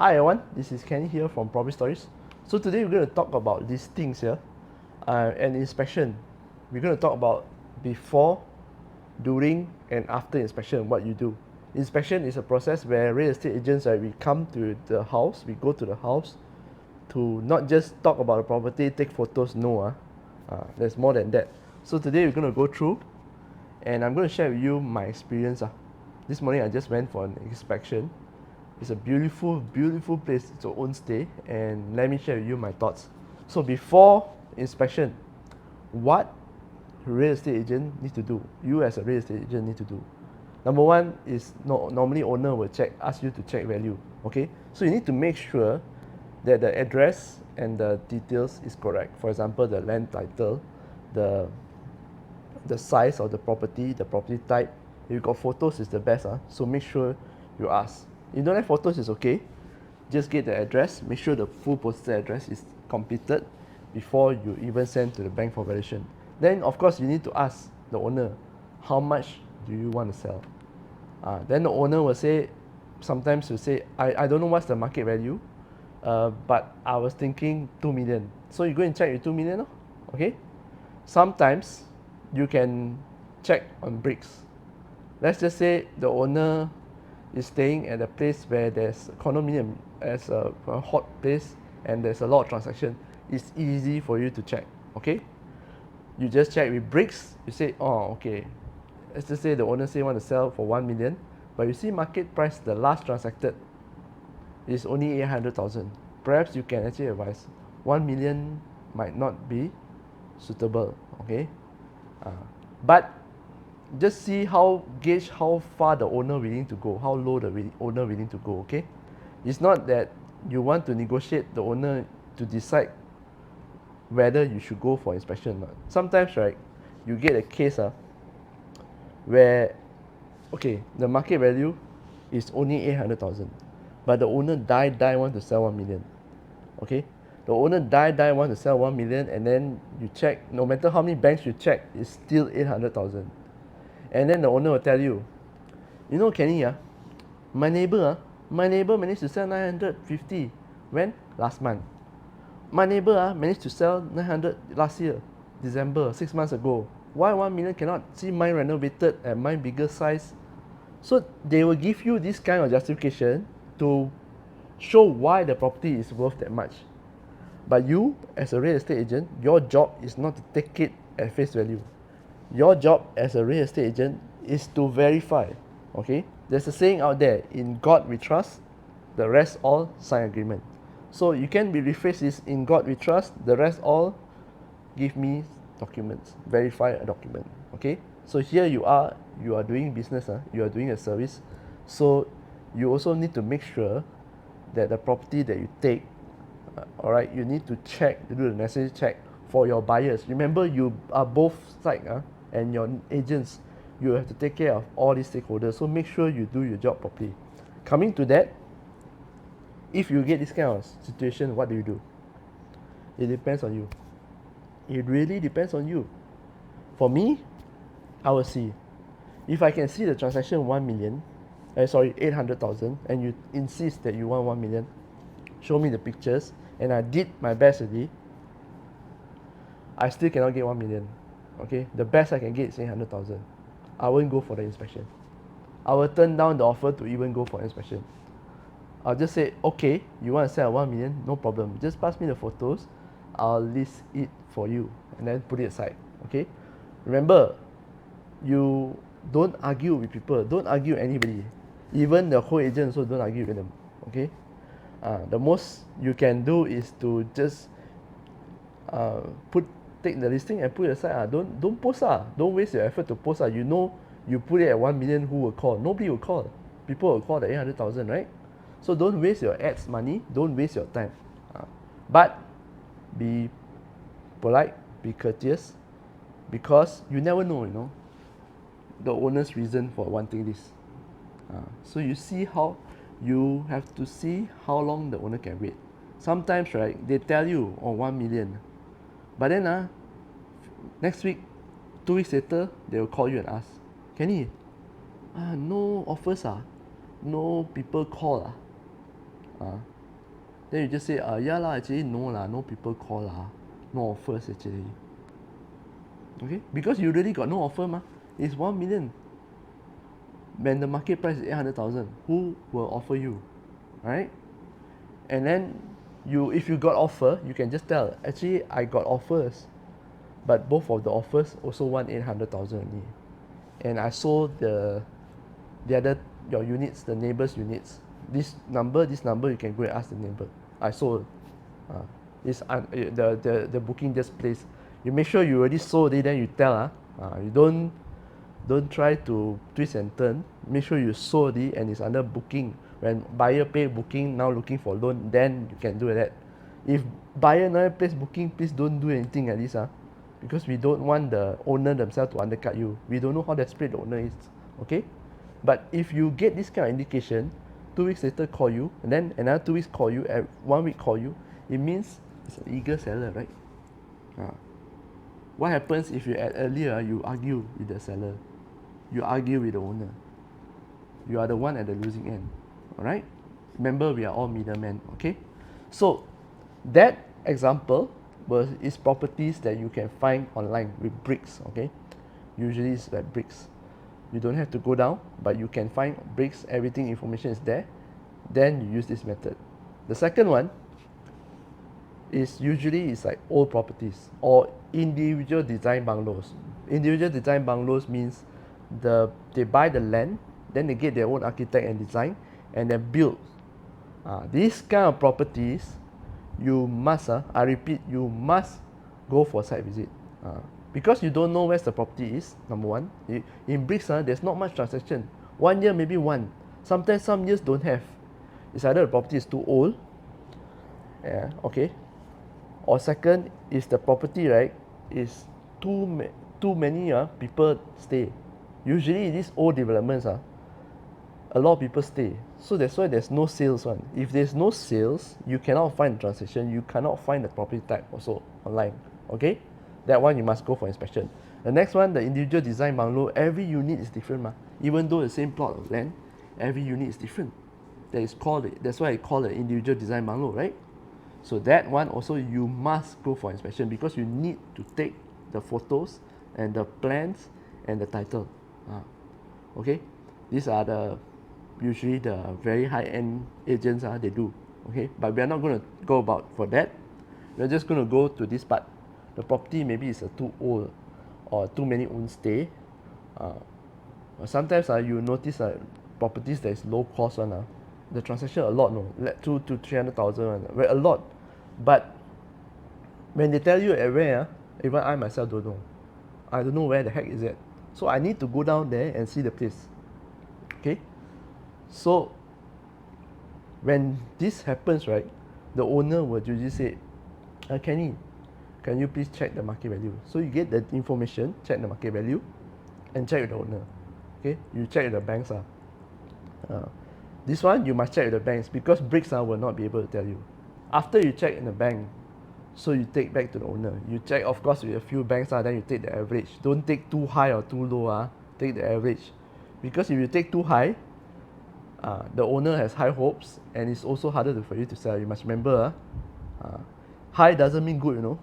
Hi everyone, this is Kenny here from Property Stories. So today we're going to talk about these things here and inspection. We're going to talk about before, during and after inspection, what you do. Inspection is a process where real estate agents, we come to the house, we go to the house to not just talk about the property, take photos, no. There's more than that. So today we're going to go through and I'm going to share with you my experience. This morning I just went for an inspection. It's a beautiful, beautiful place. It's your own stay, and let me share with you my thoughts. So before inspection, what real estate agent need to do? You as a real estate agent need to do. Number one is normally owner will ask you to check value. Okay, so you need to make sure that the address and the details is correct. For example, the land title, the size of the property type. If you got photos, is the best. So make sure you ask. If you don't have photos, it's okay. Just get the address. Make sure the full postal address is completed before you even send to the bank for valuation. Then of course you need to ask the owner, how much do you want to sell? Then the owner will say, sometimes will say, I don't know what's the market value, but I was thinking 2 million. So you go and check with 2 million, okay? Sometimes you can check on bricks. Let's just say the owner is staying at a place where there's a condominium as a hot place and there's a lot of transaction. It's easy for you to check, okay? You just check with bricks. You say, oh, okay. Let's just say the owner say want to sell for 1 million, but you see market price, the last transacted is only 800,000. Perhaps you can actually advise 1 million might not be suitable, okay? But just see gauge how far the owner willing to go, how low the owner willing to go, okay? It's not that you want to negotiate the owner to decide whether you should go for inspection or not. Sometimes, right, you get a case where, okay, the market value is only 800,000, but the owner die want to sell 1 million, okay? The owner die want to sell 1 million, and then you check, no matter how many banks you check, it's still 800,000. And then the owner will tell you, you know, Kenny, my neighbor managed to sell 950. When? Last month. My neighbor managed to sell 900 last year, December, 6 months ago. Why 1 million cannot? See mine renovated and mine bigger size. So they will give you this kind of justification to show why the property is worth that much. But you, as a real estate agent, your job is not to take it at face value. Your job as a real estate agent is to verify, okay? There's a saying out there, in God we trust, the rest all sign agreement. So you can be rephrased this, in God we trust, the rest all give me documents, verify a document, okay? So here you are doing business, you are doing a service. So you also need to make sure that the property that you take, all right, you need to check, to do the necessary check for your buyers. Remember, you are both sides, and your agents, you have to take care of all these stakeholders. So make sure you do your job properly. Coming to that, if you get this kind of situation, what do? It depends on you. It really depends on you. For me, I will see. If I can see the transaction 1 million, 800,000, and you insist that you want 1 million, show me the pictures, and I did my best already, I still cannot get 1 million. Okay, the best I can get is 800,000. I won't go for the inspection. I will turn down the offer to even go for inspection. I'll just say, okay, you want to sell at 1 million, no problem. Just pass me the photos, I'll list it for you, and then put it aside. Okay. Remember, you don't argue with people. Don't argue with anybody. Even the whole agent also don't argue with them. Okay. The most you can do is to just take the listing and put it aside. Don't post. Don't waste your effort to post. You know, you put it at 1 million, who will call? Nobody will call. People will call the 800,000, right? So don't waste your ads money. Don't waste your time. But be polite, be courteous, because you never know, the owner's reason for wanting this. So you have to see how long the owner can wait. Sometimes, right, they tell you, 1 million. But then, next week, 2 weeks later, they will call you and ask, Kenny, no offers, no people call. Then you just say, yeah lah, actually no lah, no people call lah, no offers actually. Okay, because you really got no offer mah. It's 1 million. When the market price is 800,000, who will offer you, right? And then if you got offer, you can just tell, actually I got offers, but both of the offers also want 800,000 only, and I sold the other your units, the neighbors units. This number you can go and ask the neighbor. I sold. The booking just placed. You make sure you already sold it, then you tell. You don't try to twist and turn. Make sure you sold it and it's under booking. When buyer pay booking, now looking for loan, then you can do that. If buyer never place booking, please don't do anything at this. Because we don't want the owner themselves to undercut you. We don't know how desperate the owner is. Okay? But if you get this kind of indication, 2 weeks later call you, and then another 2 weeks call you, and 1 week call you, it means it's an eager seller, right? What happens if you earlier you argue with the seller, you argue with the owner? You are the one at the losing end. Alright? Remember, we are all middlemen, okay? So that example is properties that you can find online with bricks, okay? Usually it's like bricks. You don't have to go down, but you can find bricks, everything, information is there. Then you use this method. The second one is usually like old properties or individual design bungalows. Individual design bungalows means they buy the land, then they get their own architect and design, and then build. These kind of properties, you must, I repeat, you must go for site visit. Because you don't know where the property is, number one. In bricks, there's not much transaction. 1 year, maybe one. Sometimes some years don't have. It's either the property is too old, okay, or second is the property, right, is too many people stay. Usually these old developments, a lot of people stay. So that's why there's no sales one. If there's no sales, you cannot find the transaction, you cannot find the property type also online. Okay? That one you must go for inspection. The next one, the individual design bungalow, every unit is different. Even though the same plot of land, every unit is different. That's why I call it individual design bungalow, right? So that one also you must go for inspection because you need to take the photos and the plans and the title. Okay? These are usually the very high-end agents they do. Okay? But we are not going to go about for that. We're just going to go to this part. The property maybe is too old or too many own stay. Sometimes you notice properties that is low cost one. The transaction a lot, no, like 2 to 300,000, a lot. But when they tell you at where, even I myself don't know. I don't know where the heck is it. So I need to go down there and see the place. Okay? So when this happens, right, the owner will usually say, Kenny, can you please check the market value? So you get the information, check the market value, and check with the owner. Okay? You check with the banks. This one you must check with the banks because bricks will not be able to tell you. After you check in the bank, so you take back to the owner. You check, of course, with a few banks, then you take the average. Don't take too high or too low. Take the average. Because if you take too high, the owner has high hopes and it's also harder for you to sell. You must remember, high doesn't mean good,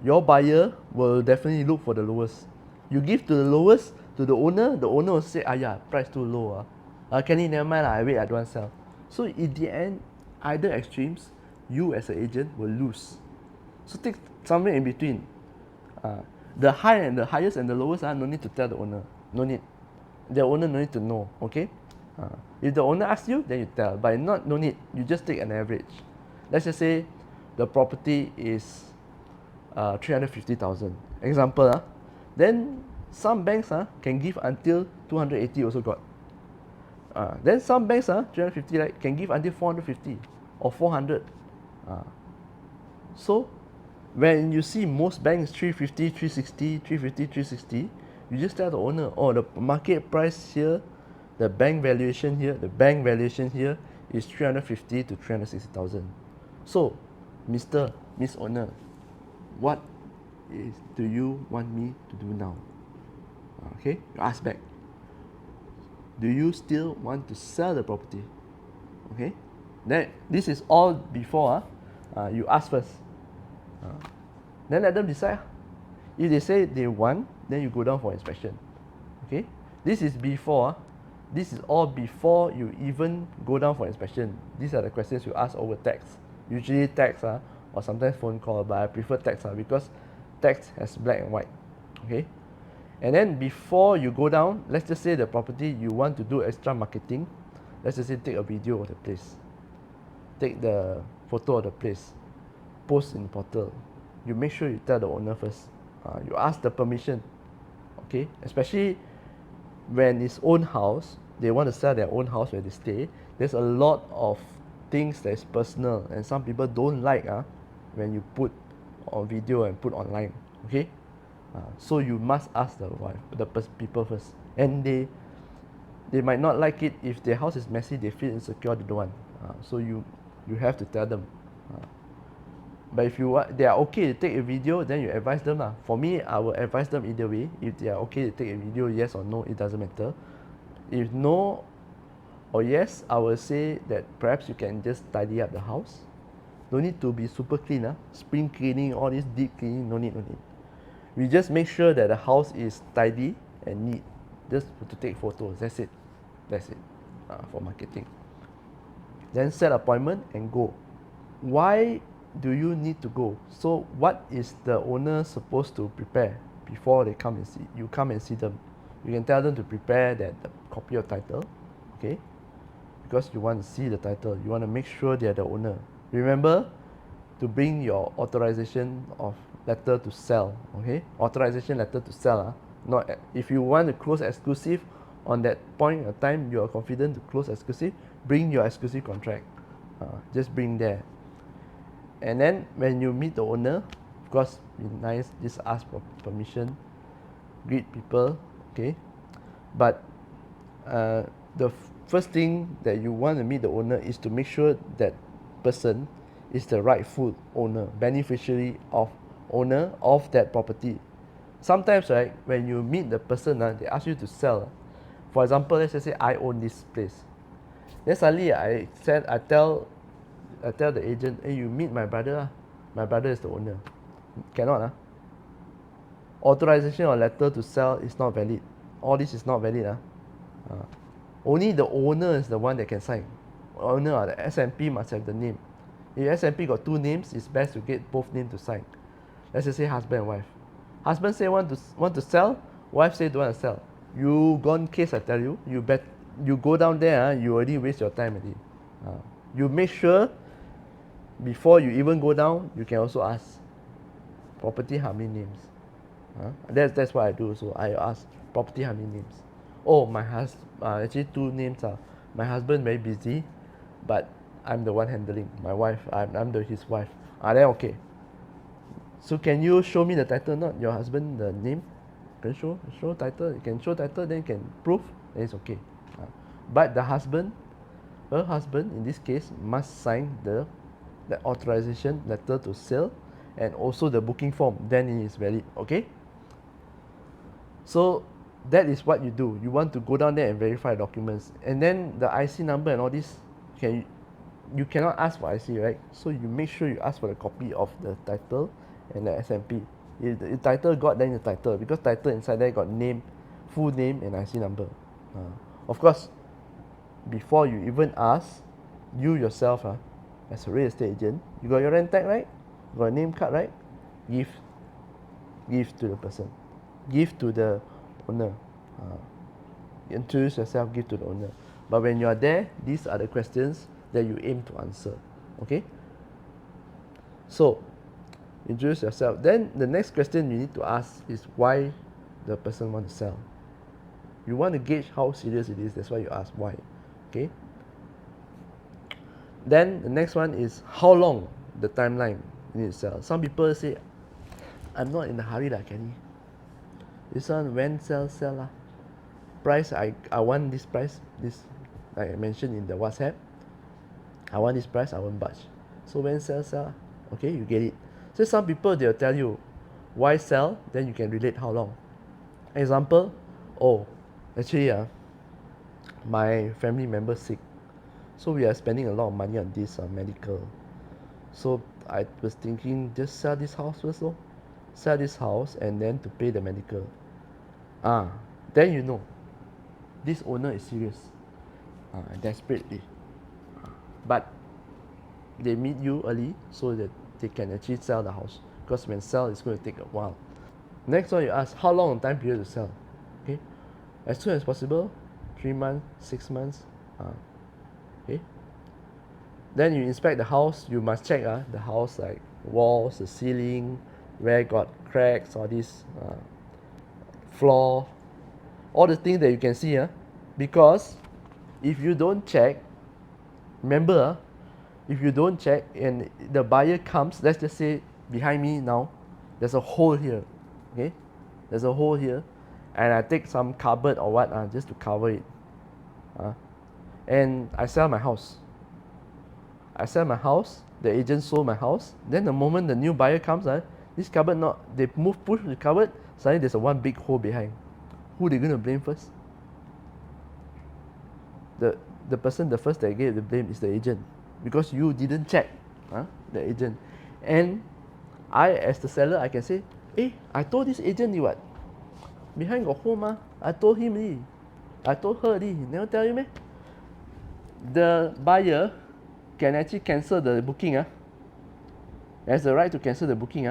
your buyer will definitely look for the lowest. You give to the lowest to the owner will say, yeah, price too low. Kenny, never mind, I wait, I don't want to sell. So in the end, either extremes, you as an agent will lose. So take somewhere in between. The high and the highest and the lowest, no need to tell the owner. No need. The owner no need to know, okay? If the owner asks you, then you tell. But no need. You just take an average. Let's just say the property is 350,000. Example, then some banks can give until 280 also got. Then some banks 350 right, can give until 450 or 400. So when you see most banks 350, 360, 350, 360, you just tell the owner, the market price here, the bank valuation here is 350 to 360,000. So, Miss Owner, what do you want me to do now? Okay, you ask back. Do you still want to sell the property? Okay, Then this is all before you ask first. Then let them decide. If they say they want, then you go down for inspection. Okay? This is before. This is all before you even go down for inspection. These are the questions you ask over text. Usually text or sometimes phone call, but I prefer text because text has black and white. Okay? And then before you go down, let's just say the property you want to do extra marketing. Let's just say take a video of the place. Take the photo of the place. Post in portal. You make sure you tell the owner first. You ask the permission. Okay? Especially when it's own house, they want to sell their own house where they stay. There's a lot of things that is personal, and some people don't like when you put on video and put online. Okay? So you must ask the people first, and they might not like it if their house is messy. They feel insecure. They don't want. So you have to tell them. But if they are okay to take a video, then you advise them lah. For me, I will advise them either way. If they are okay to take a video, yes or no, it doesn't matter. If no or yes, I will say that perhaps you can just tidy up the house. No need to be super clean. Spring cleaning, all this deep cleaning, no need. We just make sure that the house is tidy and neat. Just to take photos. That's it for marketing. Then set appointment and go. Why do you need to go? So what is the owner supposed to prepare before they come and see you? Come and see them. You can tell them to prepare the copy of title, okay? Because you want to see the title. You want to make sure they are the owner. Remember to bring your authorization of letter to sell, okay? Authorization letter to sell. Not if you want to close exclusive on that point of time, you are confident to close exclusive, bring your exclusive contract. Just bring there. And then when you meet the owner, of course, be nice, just ask for permission, greet people, okay? But the first thing that you want to meet the owner is to make sure that person is the rightful owner, beneficiary of owner of that property. Sometimes, right, when you meet the person, they ask you to sell. For example, let's just say I own this place. Then suddenly I tell the agent, hey, you meet my brother. My brother is the owner. Cannot. Authorization or letter to sell is not valid. All this is not valid. Only the owner is the one that can sign. Owner or the SMP must have the name. If SMP got two names, it's best to get both names to sign. Let's just say husband and wife. Husband say want to sell, wife say don't want to sell. You gone case, I tell you. You go down there, you already waste your time already. You make sure before you even go down, you can also ask property how many names. That's what I do. So I ask property how many names. Oh, my husband actually two names. My husband very busy, but I'm the one handling. My wife, I'm his wife. Then okay. So can you show me the title? Not your husband the name. Can show title. You can show title, then you can prove. Then it's okay. But the husband, her husband in this case must sign the authorization letter to sell and also the booking form. Then it is valid. Okay. So that is what you do. You want to go down there and verify documents, and then the IC number and all this. You cannot ask for IC, right? So you make sure you ask for a copy of the title and the SMP. If the title got, then the title, because title inside there got name, full name and IC number. Of course, before you even ask, you yourself as a real estate agent, you got your rent tag, right? You got a name card, right? Give to the person, give to the owner. Introduce yourself, give to the owner. But when you are there, these are the questions that you aim to answer. Okay? So introduce yourself. Then the next question you need to ask is why the person want to sell. You want to gauge how serious it is. That's why you ask why. Okay? Then the next one is how long the timeline you need to sell. Some people say, I'm not in a hurry Kenny. This one when sell lah. Price I want this price, this like I mentioned in the WhatsApp. I want this price, I won't budge. So when sell. Okay, you get it. So some people they'll tell you why sell, then you can relate how long. Example, actually my family member sick. So we are spending a lot of money on this medical. So I was thinking just sell this house first lor. Sell this house and then to pay the medical. Then you know, this owner is serious. Desperately. But they meet you early so that they can actually sell the house. Because when sell, it's going to take a while. Next one, you ask how long a time period to sell. Okay, as soon as possible, 3 months, 6 months. Okay. Then you inspect the house. You must check the house, like walls, the ceiling, where got cracks, all this floor, all the things that you can see. Because if you don't check, remember, if you don't check and the buyer comes, let's just say behind me now, there's a hole here. Okay, there's a hole here, and I take some cupboard or what just to cover it. And I sell my house. The agent sold my house. Then the moment the new buyer comes, this cupboard not, they push the cupboard, suddenly there's a one big hole behind. Who they gonna blame first? The person, the first that gave the blame is the agent, because you didn't check, the agent. And I, as the seller, I can say, hey, I told this agent what? Behind got hole I told him already. I told her already. Never tell you me? The buyer can actually cancel the booking. Has the right to cancel the booking.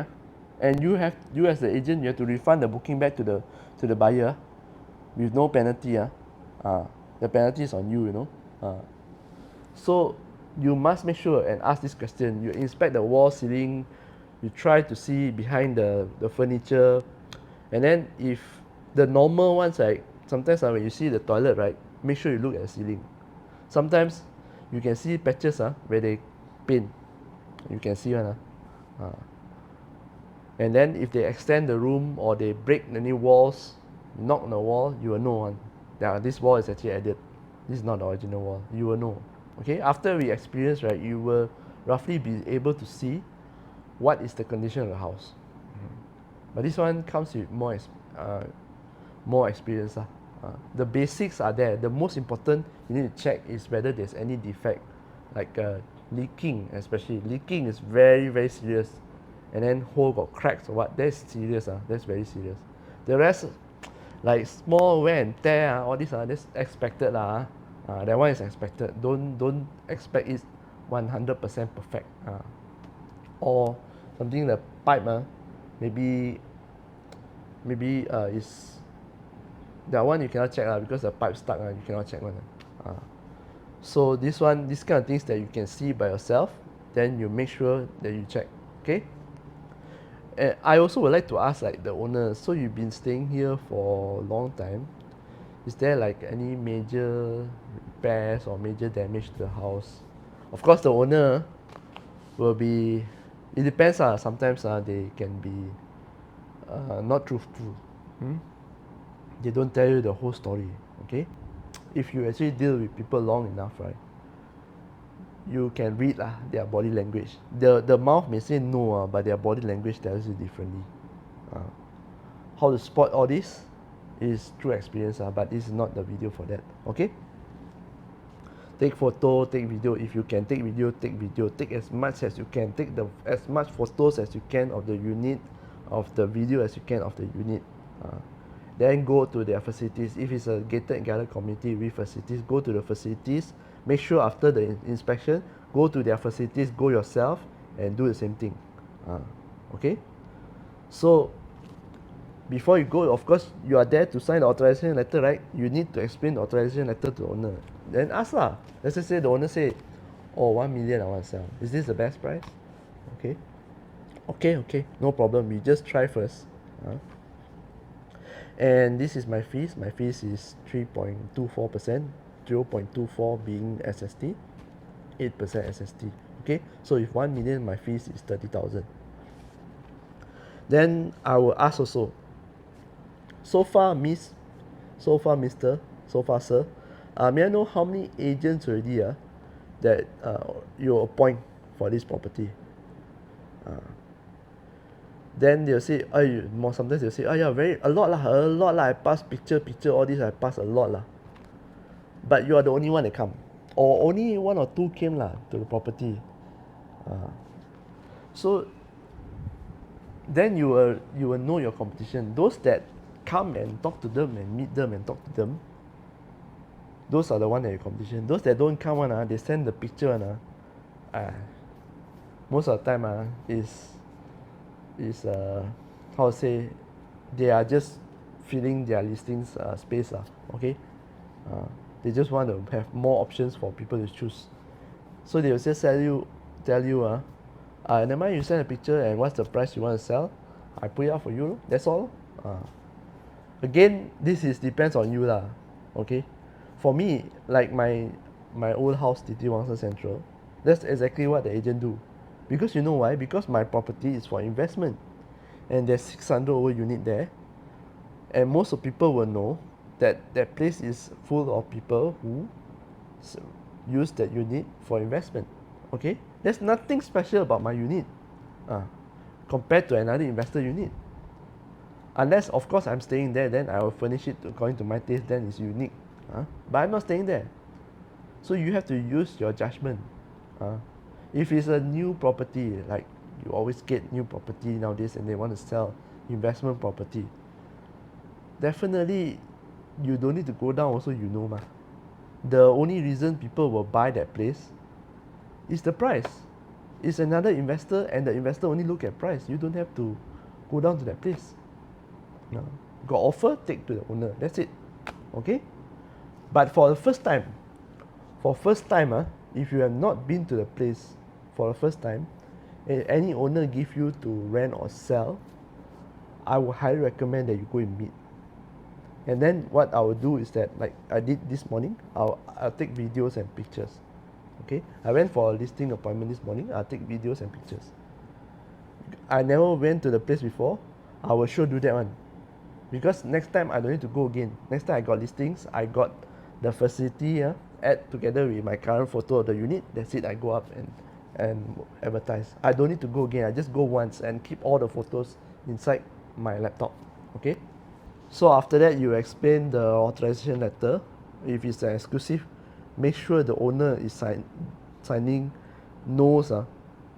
And you as the agent, you have to refund the booking back to the buyer with no penalty. The penalty is on you, So you must make sure and ask this question. You inspect the wall, ceiling, you try to see behind the furniture. And then if the normal ones, like sometimes when you see the toilet, right, make sure you look at the ceiling. Sometimes you can see patches where they paint. You can see one. And then if they extend the room or they break any walls, knock on the wall, you will know one. Yeah, this wall is actually added. This is not the original wall. You will know. Okay, after we experience, right, you will roughly be able to see what is the condition of the house. But this one comes with more experience. The basics are there. The most important you need to check is whether there's any defect, like leaking. Especially leaking is very, very serious. And then hole got cracks or what, that's serious. That's very serious. The rest, like small wear and tear, all this that's expected. That one is expected. Don't expect it 100% perfect. Or something the pipe maybe is that one you cannot check because the pipe stuck. You cannot check one. So this kind of things that you can see by yourself, then you make sure that you check. Okay. And I also would like to ask, like, the owner. So you've been staying here for a long time. Is there like any major repairs or major damage to the house? Of course, the owner will be. It depends. Sometimes they can be not truthful. They don't tell you the whole story. Okay. If you actually deal with people long enough, right, you can read their body language. The mouth may say no, but their body language tells you differently. How to spot all this is through experience, but this is not the video for that. Okay. Take photo, take video. If you can take video, take video. Take as much as you can. Take as much photos as you can of the unit, of the video as you can of the unit. Then go to their facilities. If it's a gated and guarded community with facilities, go to the facilities. Make sure after the inspection, go to their facilities, go yourself, and do the same thing. Okay? So, before you go, of course, you are there to sign the authorization letter, right? You need to explain the authorization letter to the owner. Then ask Let's just say the owner say, oh, 1 million I want to sell. Is this the best price? Okay. Okay, no problem. We just try first. And this is my fees. My fees is 3.24%, 0.24 being SST, 8% SST. Okay, so if 1 million, my fees is 30,000. Then I will ask also, so far miss, so far mister, so far sir, may I know how many agents already that you appoint for this property? Then they'll say, sometimes they'll say, yeah, a lot lah, I pass picture, all this, I pass a lot lah. But you are the only one that come. or only one or two came lah to the property. So then you will know your competition. Those that come and talk to them and meet them and talk to them, those are the one that you competition. Those that don't come one, they send the picture one, most of the time is how to say, they are just filling their listings space okay. They just want to have more options for people to choose. So they will just tell you never mind, you send a picture and what's the price you want to sell, I put it out for you, that's all. Again, this is depends on you lah, okay. For me, like my old house, Titi Wangsa Central, that's exactly what the agent do. Because you know why? Because my property is for investment, and there's 600 over unit there, and most of people will know that that place is full of people who use that unit for investment. Okay, there's nothing special about my unit compared to another investor unit, unless of course I'm staying there, then I will furnish it according to my taste, then it's unique. But I'm not staying there, so you have to use your judgment. If it's a new property, like you always get new property nowadays and they want to sell investment property, definitely you don't need to go down also, you know. The only reason people will buy that place is the price. It's another investor, and the investor only look at price. You don't have to go down to that place. Got offer, take to the owner, that's it. Okay. But for the first time, if you have not been to the place for the first time, any owner give you to rent or sell, I would highly recommend that you go and meet. And then what I will do is that, like I did this morning, I'll take videos and pictures. Okay, I went for a listing appointment this morning. I'll take videos and pictures. I never went to the place before, I will sure do that one, because next time I don't need to go again. Next time I got listings, I got the facility add together with my current photo of the unit, that's it. I go up and advertise. I don't need to go again. I just go once and keep all the photos inside my laptop. Okay. So after that, you explain the authorization letter. If it's an exclusive, make sure the owner is signing, knows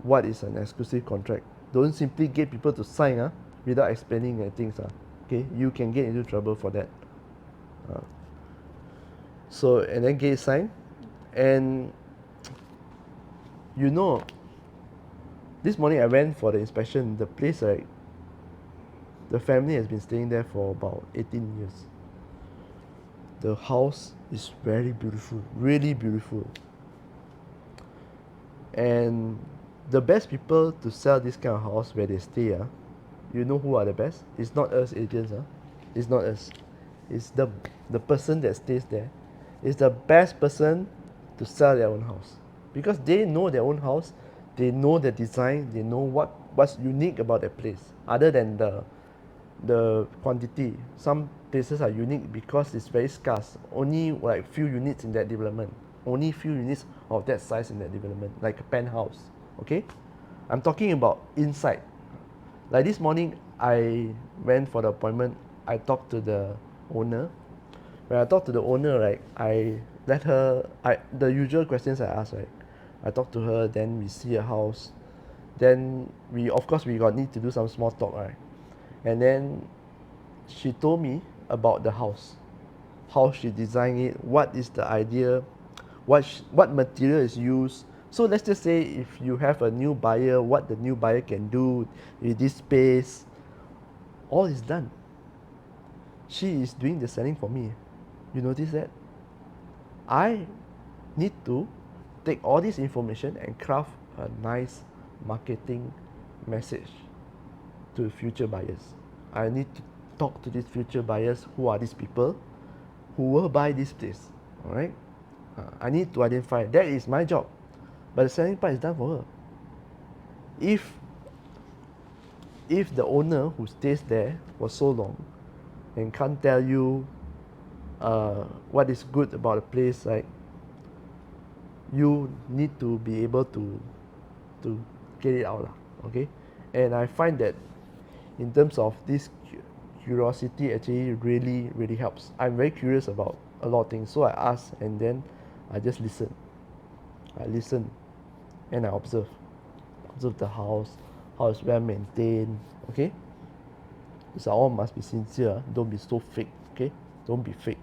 what is an exclusive contract. Don't simply get people to sign without explaining things. Okay, you can get into trouble for that. So, and then get it signed. And you know, this morning I went for the inspection. The place, right, the family has been staying there for about 18 years. The house is very beautiful, really beautiful. And the best people to sell this kind of house where they stay, you know who are the best? It's not us agents, it's not us. It's the person that stays there. It's the best person to sell their own house, because they know their own house, they know the design, they know what's unique about that place, other than the quantity. Some places are unique because it's very scarce, only like few units in that development, only few units of that size in that development, like a penthouse. Okay, I'm talking about inside. Like this morning I went for the appointment, I talked to the owner. When I talked to the owner, right, I let her, the usual questions I ask, right, I talk to her, then we see a house, then we got need to do some small talk, right, and then she told me about the house, how she designed it, what is the idea, what material is used. So let's just say if you have a new buyer, what the new buyer can do with this space, all is done. She is doing the selling for me. You notice that? I need to take all this information and craft a nice marketing message to future buyers. I need to talk to these future buyers. Who are these people who will buy this place? All right. I need to identify. That is my job, but the selling part is done for her. If the owner who stays there for so long and can't tell you what is good about the place, right, you need to be able to get it out, okay. And I find that in terms of this curiosity actually really helps. I'm very curious about a lot of things, so I ask and then I just listen. I listen and I observe. Observe the house, how it's well maintained. Okay, these are all must be sincere. Don't be so fake. Okay, don't be fake.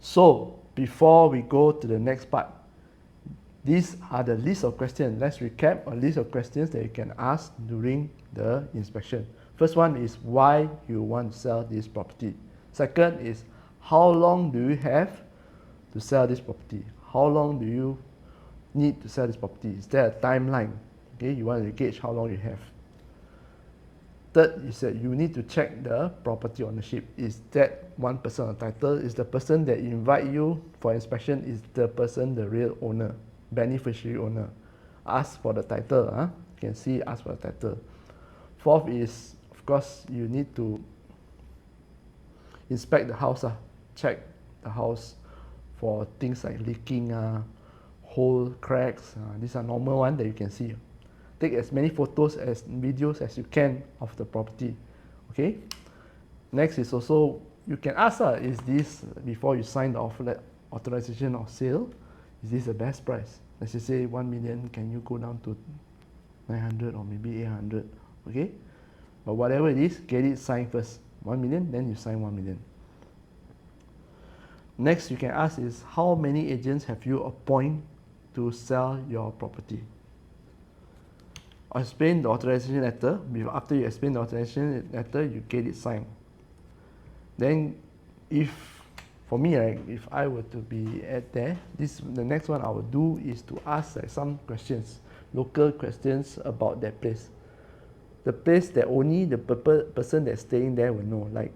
So before we go to the next part, these are the list of questions. Let's recap a list of questions that you can ask during the inspection. First one is why you want to sell this property. Second is how long do you have to sell this property? How long do you need to sell this property? Is there a timeline? Okay, you want to gauge how long you have. Third is that you need to check the property ownership. Is that one person on title? Is the person that invite you for inspection, is the person the real owner, beneficiary owner? Ask for the title. You can see, ask for the title. Fourth is, of course, you need to inspect the house. Check the house for things like leaking, hole, cracks. These are normal ones that you can see. Take as many photos as videos as you can of the property. Okay. Next is also, you can ask, is this, before you sign the offer authorization of sale, is this the best price? Let's just say 1 million, can you go down to 900 or maybe 800? Okay. But whatever it is, get it signed first. 1 million, then you sign 1 million. Next you can ask is, how many agents have you appointed to sell your property? Explain the authorization letter. After you explain the authorization letter, you get it signed. Then if, for me, right, if I were to be at there, the next one I would do is to ask like some questions, local questions about that place. The place that only the person that's staying there will know, like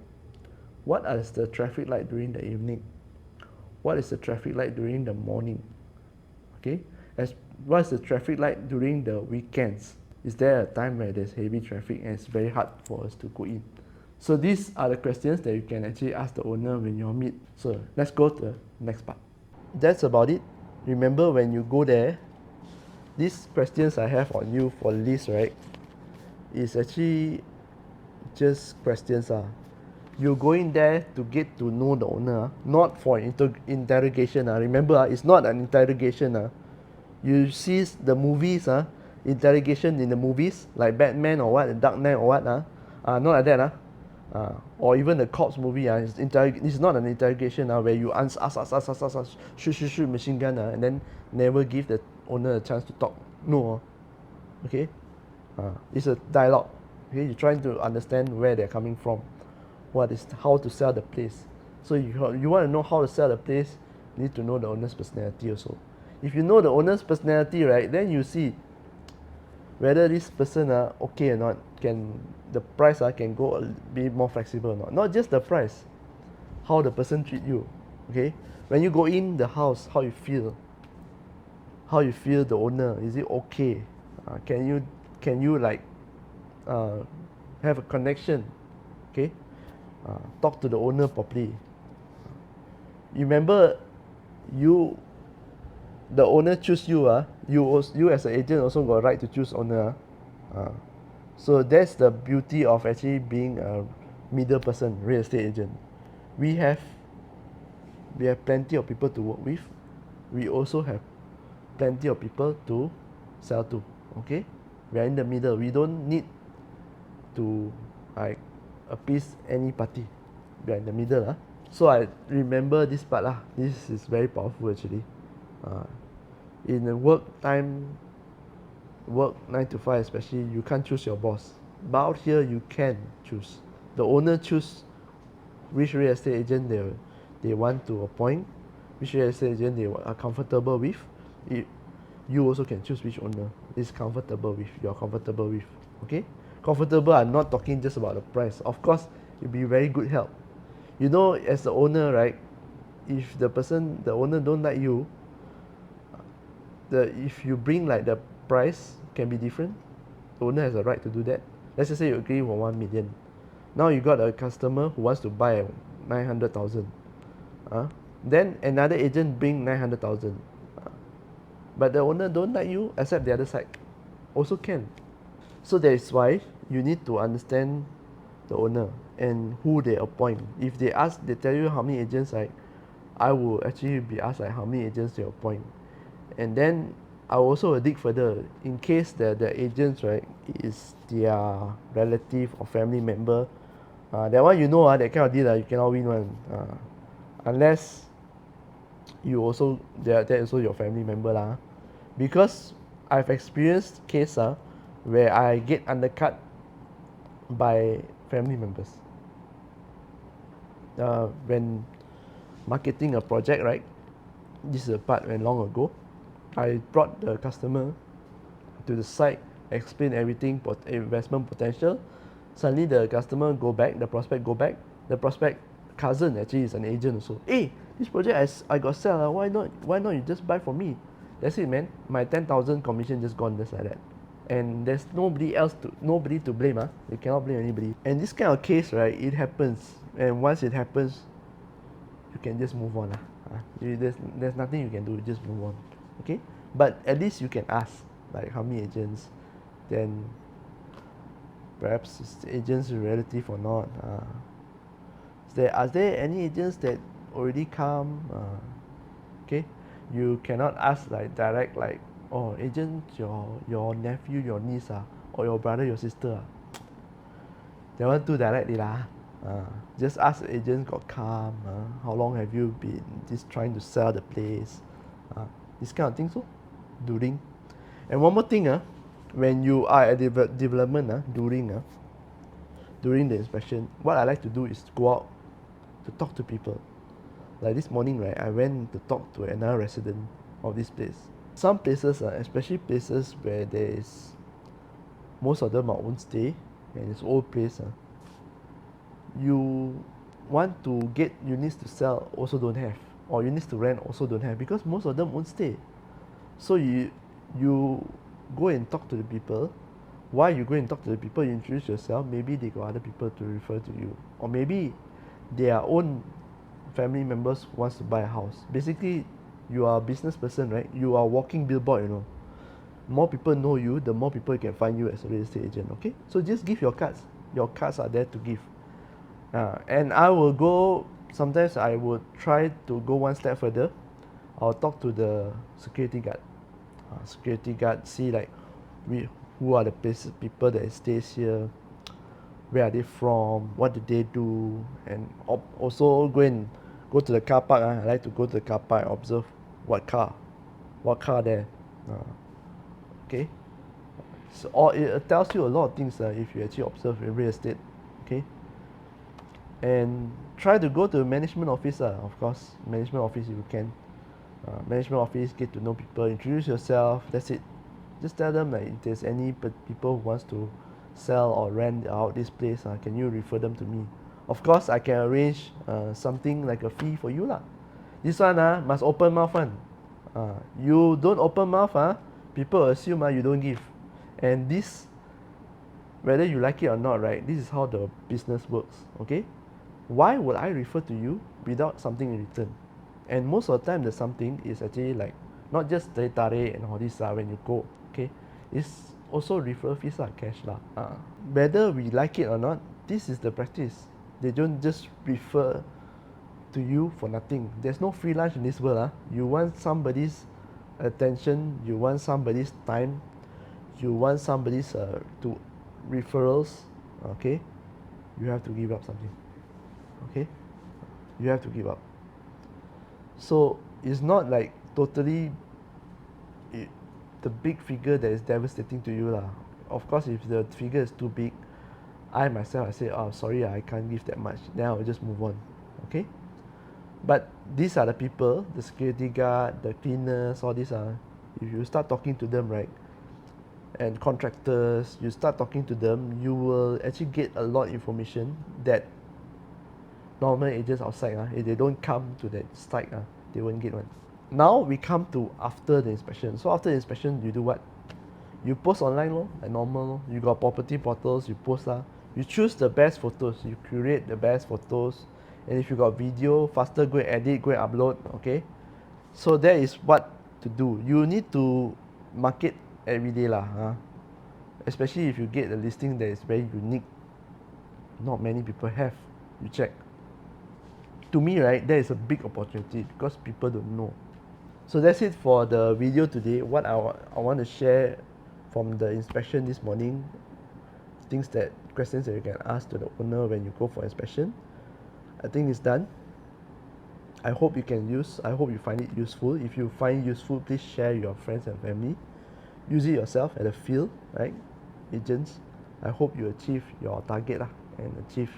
what is the traffic light during the evening? What is the traffic light during the morning? Okay, what is the traffic light during the weekends? Is there a time where there's heavy traffic and it's very hard for us to go in? So these are the questions that you can actually ask the owner when you meet. So let's go to the next part. That's about it. Remember, when you go there, these questions I have on you for list, right, is actually just questions. You're going there to get to know the owner, not for interrogation. Remember, it's not an interrogation. You see the movies, interrogation in the movies, like Batman or what, Dark Knight or what, not like that. Or even the cops movie, it's not an interrogation where you ask, shoot, machine gun, and then never give the owner a chance to talk. No. Okay? It's a dialogue. Okay? You're trying to understand where they're coming from, how to sell the place. So you want to know how to sell the place, you need to know the owner's personality also. If you know the owner's personality, right, then you see whether this person okay or not, can the price can go be more flexible or not. Not just the price, how the person treat you. Okay, when you go in the house, how you feel the owner, is it okay? Can you like have a connection? Okay, talk to the owner properly. You remember, the owner choose you, you as an agent also got right to choose owner. So that's the beauty of actually being a middle person, real estate agent. We have plenty of people to work with. We also have plenty of people to sell to. Okay, we are in the middle. We don't need to like appease any party. We are in the middle. So I remember this part. This is very powerful actually. In the work 9 to 5 especially, you can't choose your boss. But out here you can choose. The owner choose which real estate agent they want to appoint, which real estate agent they are comfortable with. You also can choose which owner is comfortable with, you're comfortable with. Okay? Comfortable, I'm not talking just about the price. Of course, it'll be very good help. You know, as the owner, right, if the owner don't like you, if you bring like the price can be different, the owner has a right to do that. Let's just say you agree for 1 million. Now you got a customer who wants to buy 900,000. Then another agent bring 900,000. But the owner don't like you, accept the other side. Also can. So that is why you need to understand the owner and who they appoint. If they tell you how many agents, I will actually be asked like how many agents they appoint. And then I also will dig further in case the agents, right, is their relative or family member. That one you know, that kind of deal you cannot win one. Unless you also that also your family member lah. Because I've experienced case where I get undercut by family members. When marketing a project, right? This is a part when long ago. I brought the customer to the site, explain everything, investment potential. Suddenly the customer go back, the prospect go back. The prospect cousin actually is an agent also. Hey, this project I got sell, why not you just buy from me? That's it, man. My 10,000 commission just gone just like that. And there's nobody to blame. You cannot blame anybody. And this kind of case, right, it happens. And once it happens, you can just move on. There's nothing you can do, just move on. Okay? But at least you can ask, like how many agents, then perhaps is the agent's relative or not. Are there any agents that already come? Okay? You cannot ask like direct like, oh agent your nephew, your niece or your brother, your sister. That one too directly lah. Just ask the agent got come. How long have you been just trying to sell the place? This kind of things. So during. And one more thing, when you are at development, during the inspection, what I like to do is to go out to talk to people. Like this morning, right, I went to talk to another resident of this place. Some places, especially places where there is most of them are own stay and it's old place, you want to get units to sell also don't have, or units to rent also don't have, because most of them won't stay. So you go and talk to the people. Why you go and talk to the people? You introduce yourself. Maybe they got other people to refer to you, or maybe their own family members wants to buy a house. Basically, you are a business person, right? You are a walking billboard, More people know you, the more people can find you as a real estate agent. Okay, so just give your cards. Your cards are there to give. And I will go. Sometimes I would try to go one step further. I'll talk to the security guard. See like who are the people that stays here, where are they from, what do they do, and also go to the car park. I like to go to the car park and observe what car there. Okay, so it tells you a lot of things if you actually observe in real estate. Okay, and try to go to the management office. Of course, management office if you can. Management office, get to know people, introduce yourself. That's it. Just tell them like if there's any people who wants to sell or rent out this place, can you refer them to me? Of course, I can arrange something like a fee for you lah. This one must open mouth one. You don't open mouth, people assume you don't give. And this, whether you like it or not, right? This is how the business works. Okay, why would I refer to you without something in return? And most of the time, the something is actually like not just teh tarik and all this when you go. Okay, it's also referral fees cash lah. Whether we like it or not, this is the practice. They don't just refer to you for nothing. There's no free lunch in this world. You want somebody's attention, you want somebody's time, you want somebody's to referrals. Okay, you have to give up something. Okay, you have to give up. So it's not like totally the big figure that is devastating to you lah. Of course, if the figure is too big, I say, oh sorry, I can't give that much. Then I will just move on. Okay. But these are the people, the security guard, the cleaners, all these are. If you start talking to them, right, and contractors, you start talking to them, you will actually get a lot of information that normal agents outside, if they don't come to that site, they won't get one. Now we come to after the inspection. So after the inspection, you do what? You post online like normal. You got property portals, you post You choose the best photos, you curate the best photos, and if you got video, faster go and edit, go and upload. Okay, so that is what to do. You need to market every day especially if you get a listing that is very unique, not many people have. You check. To me, right, there is a big opportunity because people don't know. So that's it for the video today. What I want to share from the inspection this morning, questions that you can ask to the owner when you go for inspection. I think it's done. I hope you find it useful. If you find it useful, please share your friends and family. Use it yourself at the field, right? Agents, I hope you achieve your target and achieve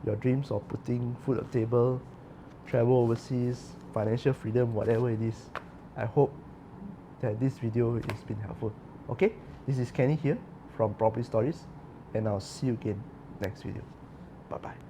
your dreams of putting food on the table, travel overseas, financial freedom, whatever it is. I hope that this video has been helpful. Okay, this is Kenny here from Property Stories, and I'll see you again next video. Bye bye.